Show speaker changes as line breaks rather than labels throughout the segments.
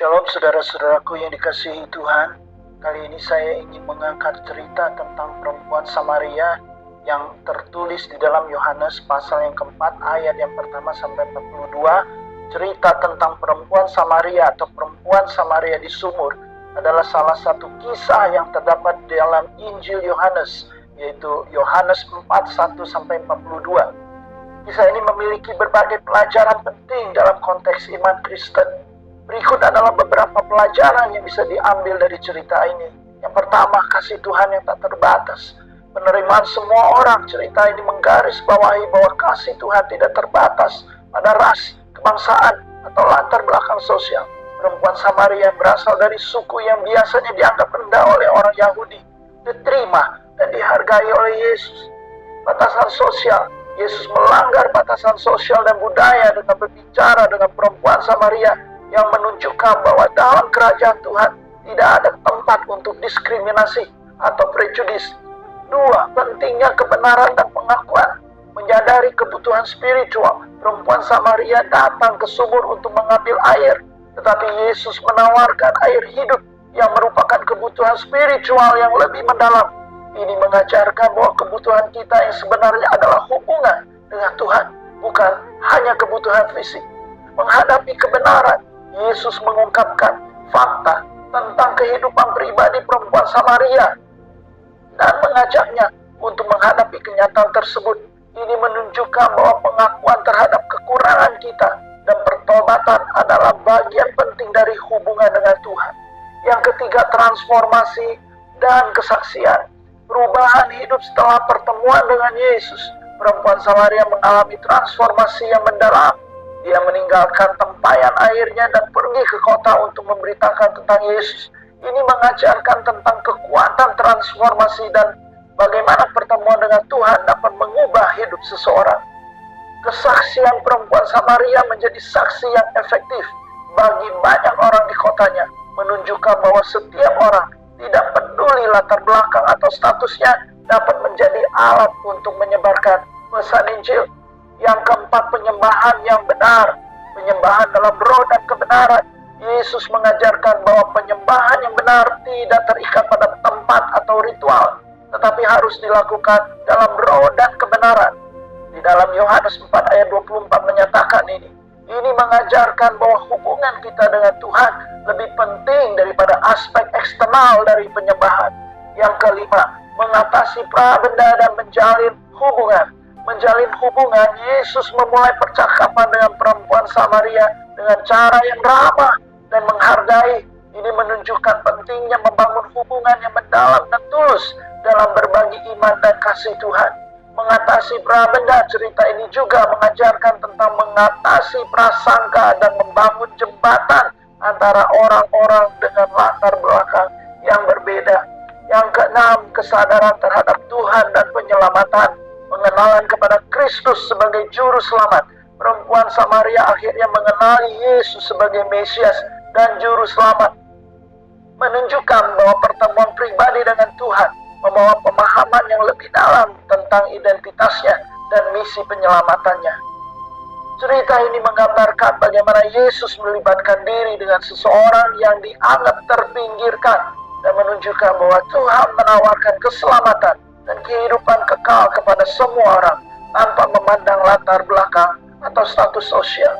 Shalom saudara-saudaraku yang dikasihi Tuhan. Kali ini saya ingin mengangkat cerita tentang perempuan Samaria yang tertulis di dalam Yohanes pasal yang keempat ayat yang pertama sampai 42. Cerita tentang perempuan Samaria atau perempuan Samaria di sumur adalah salah satu kisah yang terdapat di dalam Injil Yohanes, yaitu Yohanes 4, 1 sampai 42. Kisah ini memiliki berbagai pelajaran penting dalam konteks iman Kristen. Berikut adalah beberapa pelajaran yang bisa diambil dari cerita ini. Yang pertama, kasih Tuhan yang tak terbatas. Penerimaan semua orang. Cerita ini menggarisbawahi bahwa kasih Tuhan tidak terbatas pada ras, kebangsaan, atau latar belakang sosial. Perempuan Samaria yang berasal dari suku yang biasanya dianggap rendah oleh orang Yahudi diterima dan dihargai oleh Yesus. Batasan sosial. Yesus melanggar batasan sosial dan budaya dengan berbicara dengan perempuan Samaria yang menunjukkan bahwa dalam kerajaan Tuhan tidak ada tempat untuk diskriminasi atau prejudis. 2. Pentingnya kebenaran dan pengakuan. Menyadari kebutuhan spiritual, perempuan Samaria datang ke sumur untuk mengambil air, tetapi Yesus menawarkan air hidup yang merupakan kebutuhan spiritual yang lebih mendalam. Ini mengajarkan bahwa kebutuhan kita yang sebenarnya adalah hubungan dengan Tuhan, bukan hanya kebutuhan fisik. Menghadapi kebenaran, Yesus mengungkapkan fakta tentang kehidupan pribadi perempuan Samaria dan mengajaknya untuk menghadapi kenyataan tersebut. Ini menunjukkan bahwa pengakuan terhadap kekurangan kita dan pertobatan adalah bagian penting dari hubungan dengan Tuhan. Yang ketiga, transformasi dan kesaksian. Perubahan hidup setelah pertemuan dengan Yesus. Perempuan Samaria mengalami transformasi yang mendalam. Dia meninggalkan tempayan airnya dan pergi ke kota untuk memberitakan tentang Yesus. Ini mengajarkan tentang kekuatan transformasi dan bagaimana pertemuan dengan Tuhan dapat mengubah hidup seseorang. Kesaksian perempuan Samaria menjadi saksi yang efektif bagi banyak orang di kotanya, menunjukkan bahwa setiap orang, tidak peduli latar belakang atau statusnya, dapat menjadi alat untuk menyebarkan pesan Injil. Yang keempat, penyembahan yang benar. Penyembahan dalam roh dan kebenaran. Yesus mengajarkan bahwa penyembahan yang benar tidak terikat pada tempat atau ritual, tetapi harus dilakukan dalam roh dan kebenaran. Di dalam Yohanes 4 ayat 24 menyatakan ini. Ini mengajarkan bahwa hubungan kita dengan Tuhan lebih penting daripada aspek eksternal dari penyembahan. Yang kelima, mengatasi prabenda dan menjalin hubungan. Menjalin hubungan, Yesus memulai percakapan dengan perempuan Samaria dengan cara yang ramah dan menghargai. Ini menunjukkan pentingnya membangun hubungan yang mendalam dan tulus dalam berbagi iman dan kasih Tuhan. Mengatasi prabenda, cerita ini juga mengajarkan tentang mengatasi prasangka dan membangun jembatan antara orang-orang dengan latar belakang yang berbeda. Yang keenam, kesadaran terhadap Tuhan dan penyelamatan. Pengenalan kepada Kristus sebagai juru selamat. Perempuan Samaria akhirnya mengenali Yesus sebagai Mesias dan juru selamat. Menunjukkan bahwa pertemuan pribadi dengan Tuhan membawa pemahaman yang lebih dalam tentang identitasnya dan misi penyelamatannya. Cerita ini menggambarkan bagaimana Yesus melibatkan diri dengan seseorang yang dianggap terpinggirkan dan menunjukkan bahwa Tuhan menawarkan keselamatan dan kehidupan kekal kepada semua orang tanpa memandang latar belakang atau status sosial.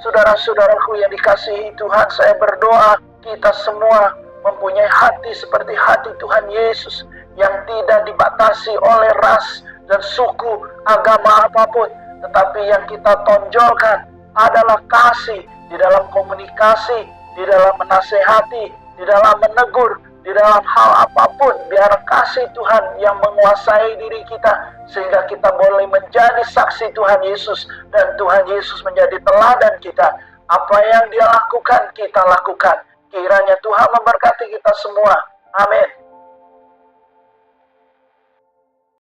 Saudara-saudaraku yang dikasihi Tuhan, saya berdoa kita semua mempunyai hati seperti hati Tuhan Yesus yang tidak dibatasi oleh ras dan suku, agama apapun, tetapi yang kita tonjolkan adalah kasih di dalam komunikasi, di dalam menasehati, di dalam menegur, di dalam hal apapun. Biar kasih Tuhan yang menguasai diri kita sehingga kita boleh menjadi saksi Tuhan Yesus dan Tuhan Yesus menjadi teladan kita. Apa yang Dia lakukan, kita lakukan. Kiranya Tuhan memberkati kita semua. Amin.